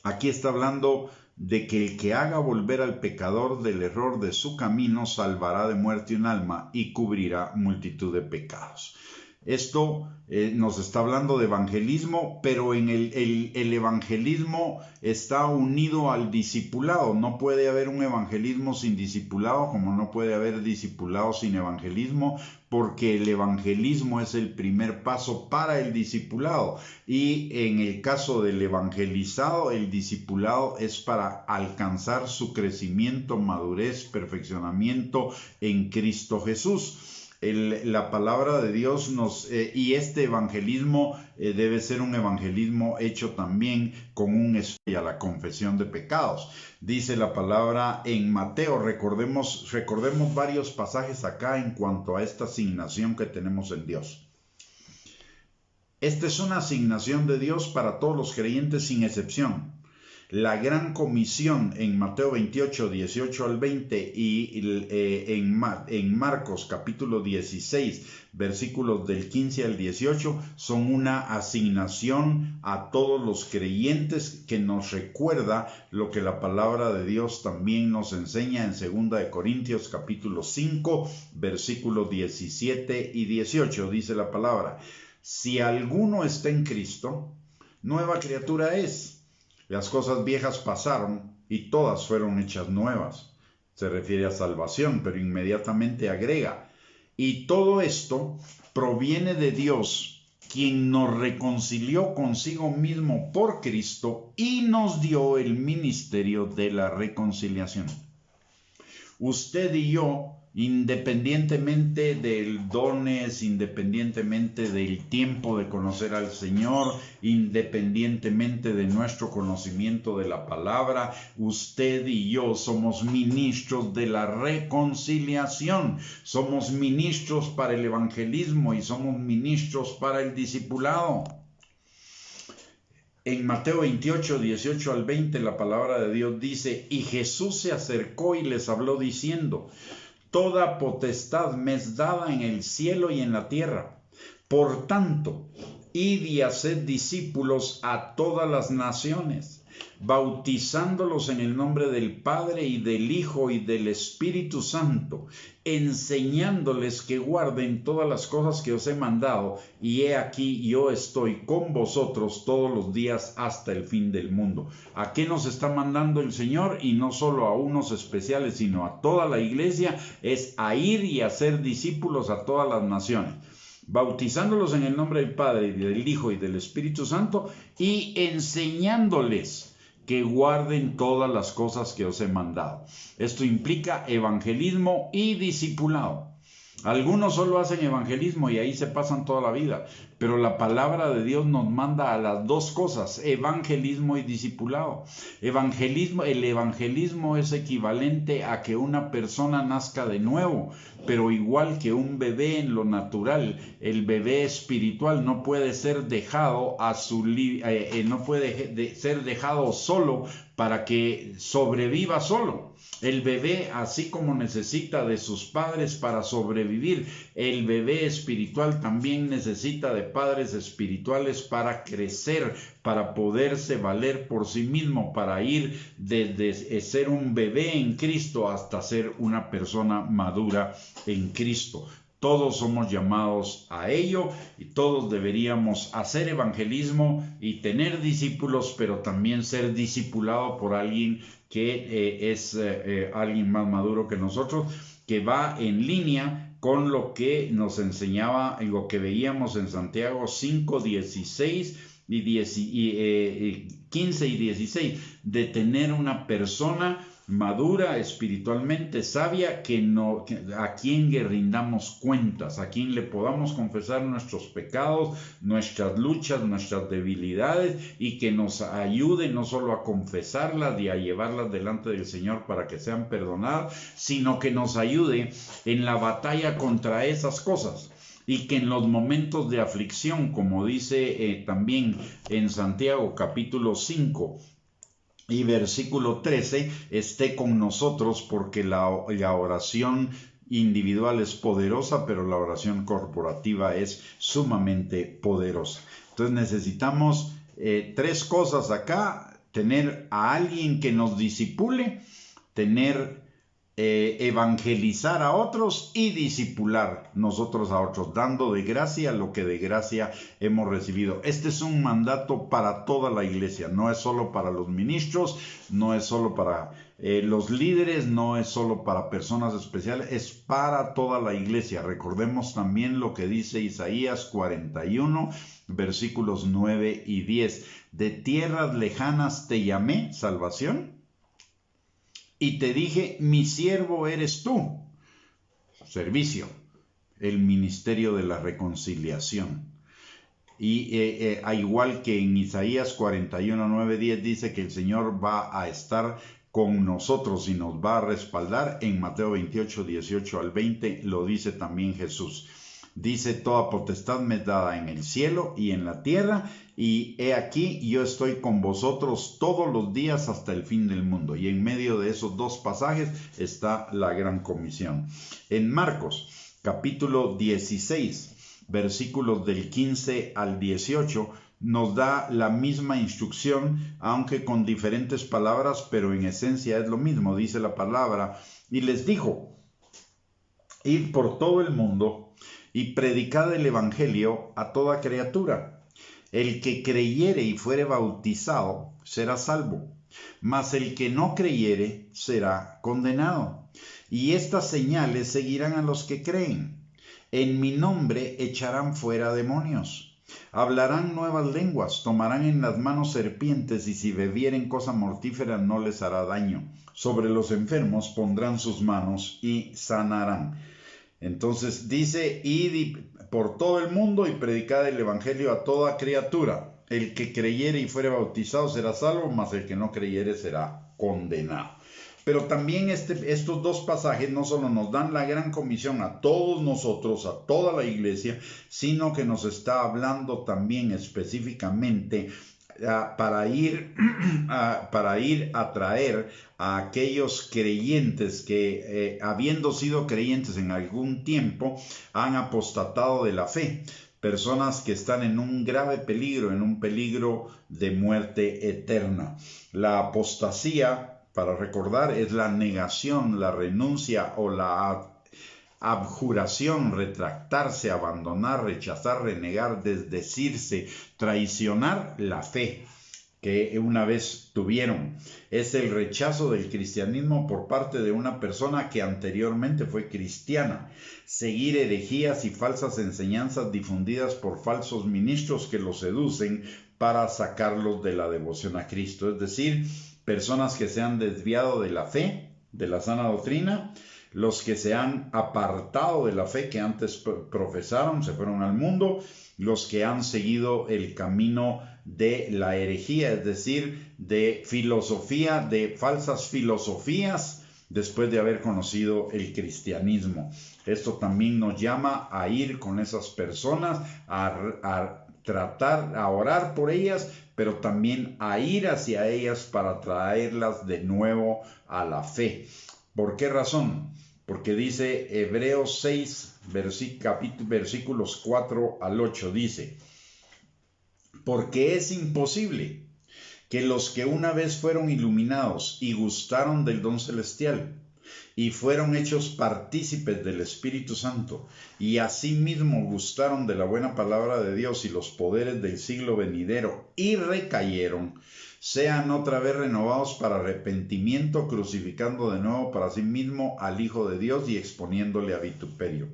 Aquí está hablando de que el que haga volver al pecador del error de su camino salvará de muerte un alma y cubrirá multitud de pecados. Esto nos está hablando de evangelismo, pero en el evangelismo está unido al discipulado. No puede haber un evangelismo sin discipulado, como no puede haber discipulado sin evangelismo, porque el evangelismo es el primer paso para el discipulado. Y en el caso del evangelizado, el discipulado es para alcanzar su crecimiento, madurez, perfeccionamiento en Cristo Jesús. La palabra de Dios y este evangelismo debe ser un evangelismo hecho también con un esfuerzo a la confesión de pecados. Dice la palabra en Mateo, recordemos varios pasajes acá en cuanto a esta asignación que tenemos en Dios. Esta es una asignación de Dios para todos los creyentes sin excepción. La gran comisión en Mateo 28, 18 al 20 y en Marcos capítulo 16, versículos del 15 al 18 son una asignación a todos los creyentes que nos recuerda lo que la palabra de Dios también nos enseña en 2 de Corintios capítulo 5, versículos 17 y 18. Dice la palabra: si alguno está en Cristo, nueva criatura es. Las cosas viejas pasaron y todas fueron hechas nuevas. Se refiere a salvación, pero inmediatamente agrega: y todo esto proviene de Dios, quien nos reconcilió consigo mismo por Cristo y nos dio el ministerio de la reconciliación. Usted y yo, independientemente del dones, independientemente del tiempo de conocer al Señor, independientemente de nuestro conocimiento de la palabra, usted y yo somos ministros de la reconciliación, somos ministros para el evangelismo y somos ministros para el discipulado. En Mateo 28, 18 al 20, la palabra de Dios dice: y Jesús se acercó y les habló diciendo: Toda potestad me es dada en el cielo y en la tierra. Por tanto, id y haced discípulos a todas las naciones, bautizándolos en el nombre del Padre y del Hijo y del Espíritu Santo, enseñándoles que guarden todas las cosas que os he mandado, y he aquí yo estoy con vosotros todos los días hasta el fin del mundo. ¿A qué nos está mandando el Señor? Y no solo a unos especiales, sino a toda la iglesia, es a ir y hacer discípulos a todas las naciones, bautizándolos en el nombre del Padre, y del Hijo y del Espíritu Santo, y enseñándoles que guarden todas las cosas que os he mandado. Esto implica evangelismo y discipulado. Algunos solo hacen evangelismo y ahí se pasan toda la vida, pero la palabra de Dios nos manda a las dos cosas, evangelismo y discipulado. El evangelismo es equivalente a que una persona nazca de nuevo, pero igual que un bebé en lo natural, el bebé espiritual no puede ser dejado ser dejado solo para que sobreviva solo. El bebé, así como necesita de sus padres para sobrevivir, el bebé espiritual también necesita de padres espirituales para crecer, para poderse valer por sí mismo, para ir desde ser un bebé en Cristo hasta ser una persona madura en Cristo. Todos somos llamados a ello y todos deberíamos hacer evangelismo y tener discípulos, pero también ser discipulado por alguien que es alguien más maduro que nosotros, que va en línea con lo que nos enseñaba, lo que veíamos en Santiago 5, 16 y 15 y 16, de tener una persona madura, espiritualmente sabia, a quien le rindamos cuentas, a quien le podamos confesar nuestros pecados, nuestras luchas, nuestras debilidades, y que nos ayude no solo a confesarlas y a llevarlas delante del Señor para que sean perdonadas, sino que nos ayude en la batalla contra esas cosas. Y que en los momentos de aflicción, como dice también en Santiago capítulo 5, y versículo 13, esté con nosotros, porque la oración individual es poderosa, pero la oración corporativa es sumamente poderosa. Entonces necesitamos tres cosas acá: tener a alguien que nos discipule, evangelizar a otros y discipular nosotros a otros, dando de gracia lo que de gracia hemos recibido. Este es un mandato para toda la iglesia, no es solo para los ministros, no es solo para los líderes, no es solo para personas especiales, es para toda la iglesia. Recordemos también lo que dice Isaías 41, versículos 9 y 10. De tierras lejanas te llamé, salvación, y te dije, mi siervo eres tú. Servicio, el ministerio de la reconciliación. Y igual que en Isaías 41, 9, 10 dice que el Señor va a estar con nosotros y nos va a respaldar. En Mateo 28, 18 al 20 lo dice también Jesús. Dice, toda potestad me es dada en el cielo y en la tierra, y he aquí yo estoy con vosotros todos los días hasta el fin del mundo. Y en medio de esos dos pasajes está la gran comisión. En Marcos capítulo 16, versículos del 15 al 18, nos da la misma instrucción, aunque con diferentes palabras, pero en esencia es lo mismo. Dice la palabra, y les dijo, id por todo el mundo y predicad el evangelio a toda criatura. El que creyere y fuere bautizado será salvo, mas el que no creyere será condenado. Y estas señales seguirán a los que creen. En mi nombre echarán fuera demonios, hablarán nuevas lenguas, tomarán en las manos serpientes, y si bebieren cosa mortífera no les hará daño. Sobre los enfermos pondrán sus manos y sanarán. Entonces dice, id por todo el mundo y predicad el evangelio a toda criatura. El que creyere y fuere bautizado será salvo, mas el que no creyere será condenado. Pero también estos dos pasajes no solo nos dan la gran comisión a todos nosotros, a toda la iglesia, sino que nos está hablando también específicamente para ir a traer a aquellos creyentes que, habiendo sido creyentes en algún tiempo, han apostatado de la fe. Personas que están en un grave peligro, en un peligro de muerte eterna. La apostasía, para recordar, es la negación, la renuncia o la abjuración, retractarse, abandonar, rechazar, renegar, desdecirse, traicionar la fe que una vez tuvieron. Es el rechazo del cristianismo por parte de una persona que anteriormente fue cristiana. Seguir herejías y falsas enseñanzas difundidas por falsos ministros que los seducen para sacarlos de la devoción a Cristo. Es decir, personas que se han desviado de la fe, de la sana doctrina, los que se han apartado de la fe que antes profesaron, se fueron al mundo, los que han seguido el camino de la herejía, es decir, de filosofía, de falsas filosofías, después de haber conocido el cristianismo. Esto también nos llama a ir con esas personas, a tratar, a orar por ellas, pero también a ir hacia ellas para traerlas de nuevo a la fe. ¿Por qué razón? Porque dice Hebreos 6, versículos 4 al 8, dice: porque es imposible que los que una vez fueron iluminados y gustaron del don celestial y fueron hechos partícipes del Espíritu Santo y asimismo gustaron de la buena palabra de Dios y los poderes del siglo venidero y recayeron, sean otra vez renovados para arrepentimiento, crucificando de nuevo para sí mismo al Hijo de Dios y exponiéndole a vituperio.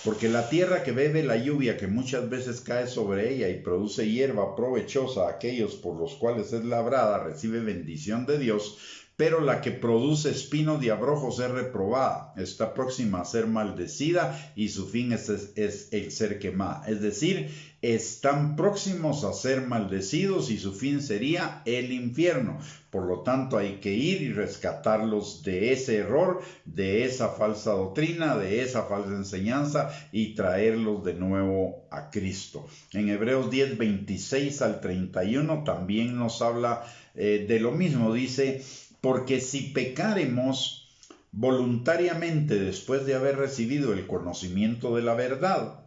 Porque la tierra que bebe la lluvia que muchas veces cae sobre ella y produce hierba provechosa a aquellos por los cuales es labrada, recibe bendición de Dios, pero la que produce espinos y abrojos es reprobada, está próxima a ser maldecida y su fin es el ser quemada. Es decir, están próximos a ser maldecidos y su fin sería el infierno. Por lo tanto, hay que ir y rescatarlos de ese error, de esa falsa doctrina, de esa falsa enseñanza y traerlos de nuevo a Cristo. En Hebreos 10, 26 al 31 también nos habla de lo mismo. Dice: porque si pecaremos voluntariamente después de haber recibido el conocimiento de la verdad,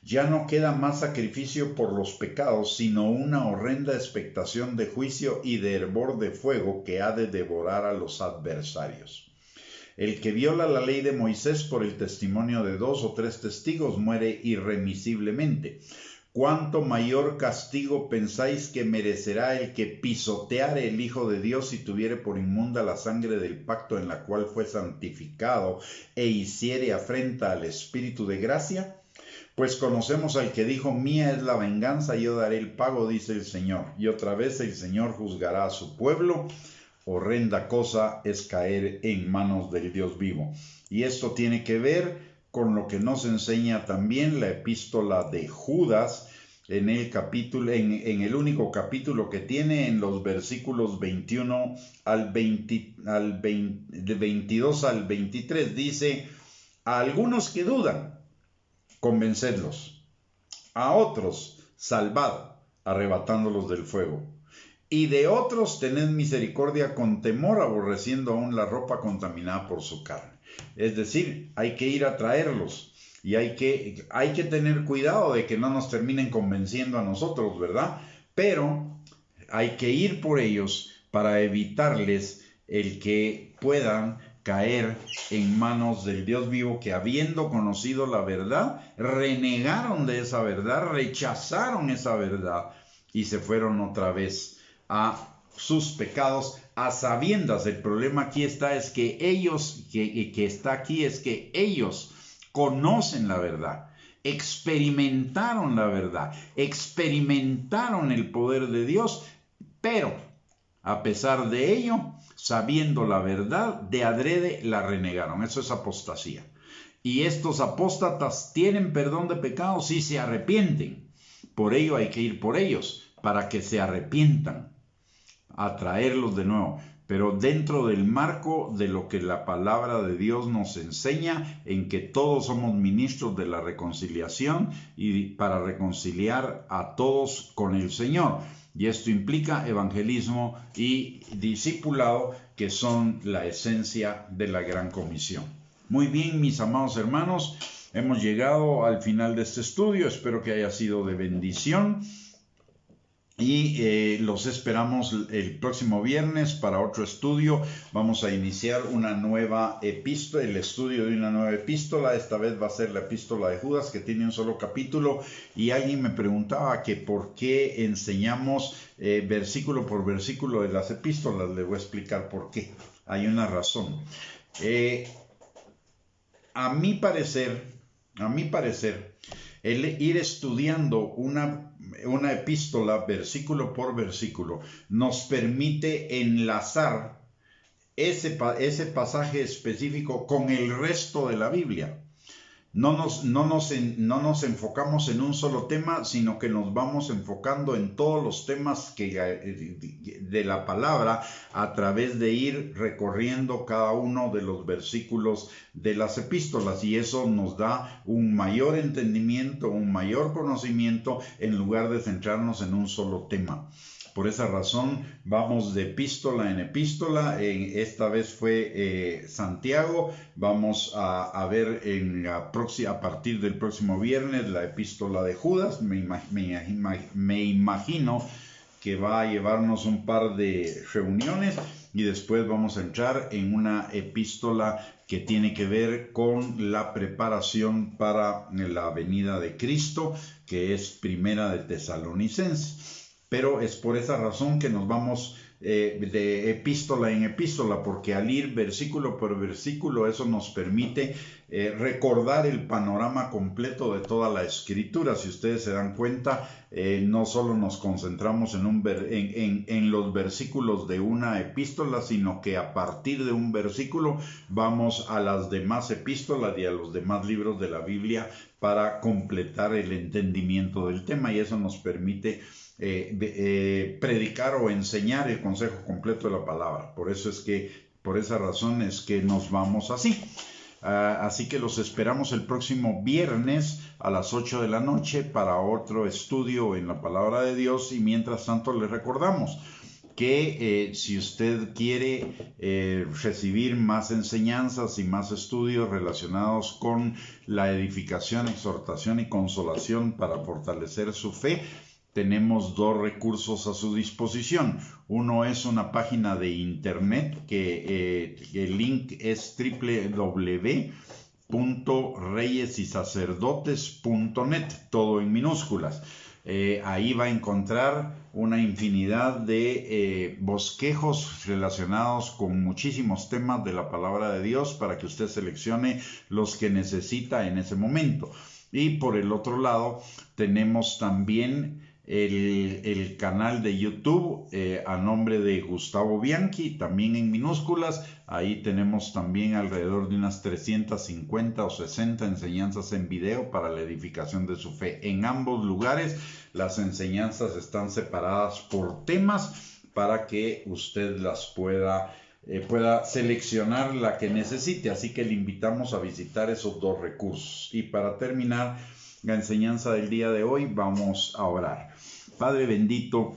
ya no queda más sacrificio por los pecados, sino una horrenda expectación de juicio y de hervor de fuego que ha de devorar a los adversarios. El que viola la ley de Moisés por el testimonio de 2 o 3 testigos muere irremisiblemente. ¿Cuánto mayor castigo pensáis que merecerá el que pisoteare el Hijo de Dios y tuviere por inmunda la sangre del pacto en la cual fue santificado e hiciere afrenta al Espíritu de gracia? Pues conocemos al que dijo: mía es la venganza, yo daré el pago, dice el Señor. Y otra vez el Señor juzgará a su pueblo. Horrenda cosa es caer en manos del Dios vivo. Y esto tiene que ver con lo que nos enseña también la epístola de Judas en el único capítulo que tiene, en los versículos 21 de 22 al 23, dice: a algunos que dudan, convencedlos; a otros salvad, arrebatándolos del fuego; y de otros tened misericordia con temor, aborreciendo aún la ropa contaminada por su carne. Es decir, hay que ir a traerlos y hay que tener cuidado de que no nos terminen convenciendo a nosotros, ¿verdad? Pero hay que ir por ellos para evitarles el que puedan caer en manos del Dios vivo, que habiendo conocido la verdad, renegaron de esa verdad, rechazaron esa verdad y se fueron otra vez a sus pecados a sabiendas. El problema aquí está, es que ellos, que está aquí, es que ellos conocen la verdad, experimentaron la verdad, experimentaron el poder de Dios, pero a pesar de ello, sabiendo la verdad, de adrede la renegaron. Eso es apostasía. Y estos apóstatas tienen perdón de pecados si se arrepienten. Por ello hay que ir por ellos, para que se arrepientan, a traerlos de nuevo. pero dentro del marco de lo que la palabra de Dios nos enseña, en que todos somos ministros de la reconciliación y para reconciliar a todos con el Señor. Y esto implica evangelismo y discipulado, que son la esencia de la Gran Comisión. Muy bien, mis amados hermanos, hemos llegado al final de este estudio. Espero que haya sido de bendición. Y los esperamos el próximo viernes para otro estudio. Vamos a iniciar una nueva epístola, el estudio de una nueva epístola. Esta vez va a ser la epístola de Judas, que tiene un solo capítulo. Y alguien me preguntaba que por qué enseñamos versículo por versículo de las epístolas. Le voy a explicar por qué. Hay una razón. A mi parecer, el ir estudiando una epístola versículo por versículo nos permite enlazar ese pasaje específico con el resto de la Biblia. No nos enfocamos en un solo tema, sino que nos vamos enfocando en todos los temas de la palabra a través de ir recorriendo cada uno de los versículos de las epístolas, y eso nos da un mayor entendimiento, un mayor conocimiento, en lugar de centrarnos en un solo tema. Por esa razón vamos de epístola en epístola. Esta vez fue Santiago. Vamos a ver a partir del próximo viernes la epístola de Judas. Me imagino que va a llevarnos un par de reuniones, y después vamos a entrar en una epístola que tiene que ver con la preparación para la venida de Cristo, que es Primera de Tesalonicenses. Pero es por esa razón que nos vamos de epístola en epístola, porque al ir versículo por versículo, eso nos permite recordar el panorama completo de toda la Escritura. Si ustedes se dan cuenta, no solo nos concentramos en los versículos de una epístola, sino que a partir de un versículo vamos a las demás epístolas y a los demás libros de la Biblia para completar el entendimiento del tema, y eso nos permite predicar o enseñar el consejo completo de la palabra. Por esa razón es que nos vamos así. Así que los esperamos el próximo viernes a las 8 de la noche para otro estudio en la palabra de Dios. Y mientras tanto les recordamos que si usted quiere recibir más enseñanzas y más estudios relacionados con la edificación, exhortación y consolación para fortalecer su fe, tenemos dos recursos a su disposición. Uno es una página de internet que el link es www.reyesysacerdotes.net, todo en minúsculas. Ahí va a encontrar una infinidad de bosquejos relacionados con muchísimos temas de la palabra de Dios, para que usted seleccione los que necesita en ese momento. Y por el otro lado tenemos también el canal de YouTube a nombre de Gustavo Bianchi, también en minúsculas. Ahí tenemos también alrededor de unas 350 o 60 enseñanzas en video para la edificación de su fe. En ambos lugares las enseñanzas están separadas por temas para que usted las pueda seleccionar la que necesite. Así que le invitamos a visitar esos dos recursos. Y para terminar la enseñanza del día de hoy, vamos a orar. Padre bendito,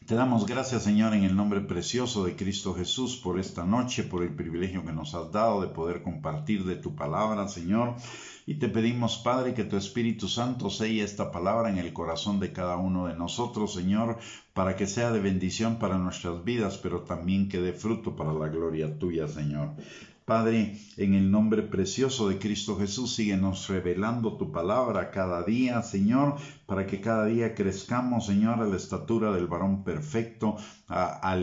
te damos gracias, Señor, en el nombre precioso de Cristo Jesús, por esta noche, por el privilegio que nos has dado de poder compartir de tu palabra, Señor. Y te pedimos, Padre, que tu Espíritu Santo selle esta palabra en el corazón de cada uno de nosotros, Señor, para que sea de bendición para nuestras vidas, pero también que dé fruto para la gloria tuya, Señor. Padre, en el nombre precioso de Cristo Jesús, síguenos revelando tu palabra cada día, Señor, para que cada día crezcamos, Señor, a la estatura del varón perfecto, a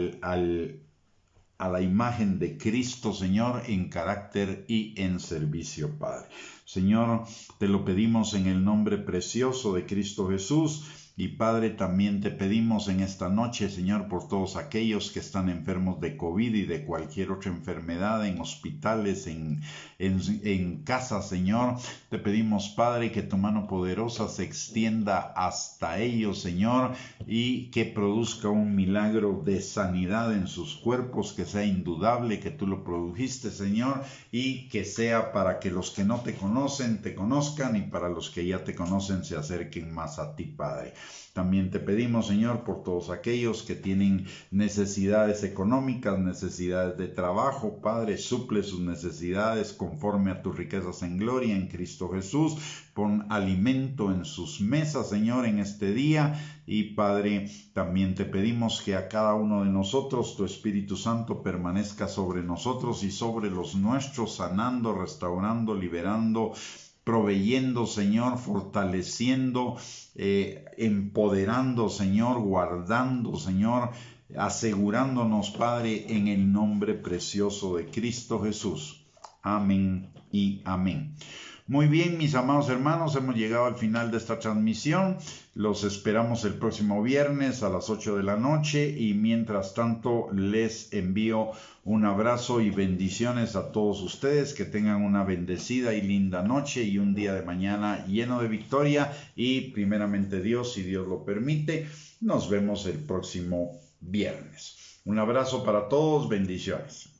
la imagen de Cristo, Señor, en carácter y en servicio, Padre. Señor, te lo pedimos en el nombre precioso de Cristo Jesús. Y Padre, también te pedimos en esta noche, Señor, por todos aquellos que están enfermos de COVID y de cualquier otra enfermedad, en hospitales, en casas, Señor. Te pedimos, Padre, que tu mano poderosa se extienda hasta ellos, Señor, y que produzca un milagro de sanidad en sus cuerpos, que sea indudable que tú lo produjiste, Señor, y que sea para que los que no te conocen te conozcan y para los que ya te conocen se acerquen más a ti, Padre. También te pedimos, Señor, por todos aquellos que tienen necesidades económicas, necesidades de trabajo, Padre, suple sus necesidades conforme a tus riquezas en gloria en Cristo Jesús. Pon alimento en sus mesas, Señor, en este día. Y Padre, también te pedimos que a cada uno de nosotros tu Espíritu Santo permanezca sobre nosotros y sobre los nuestros, sanando, restaurando, liberando, proveyendo, Señor, fortaleciendo, empoderando, Señor, guardando, Señor, asegurándonos, Padre, en el nombre precioso de Cristo Jesús. Amén y amén. Muy bien, mis amados hermanos, hemos llegado al final de esta transmisión. Los esperamos el próximo viernes a las 8 de la noche y mientras tanto les envío un abrazo y bendiciones a todos ustedes. Que tengan una bendecida y linda noche y un día de mañana lleno de victoria y primeramente Dios, si Dios lo permite, nos vemos el próximo viernes. Un abrazo para todos, bendiciones.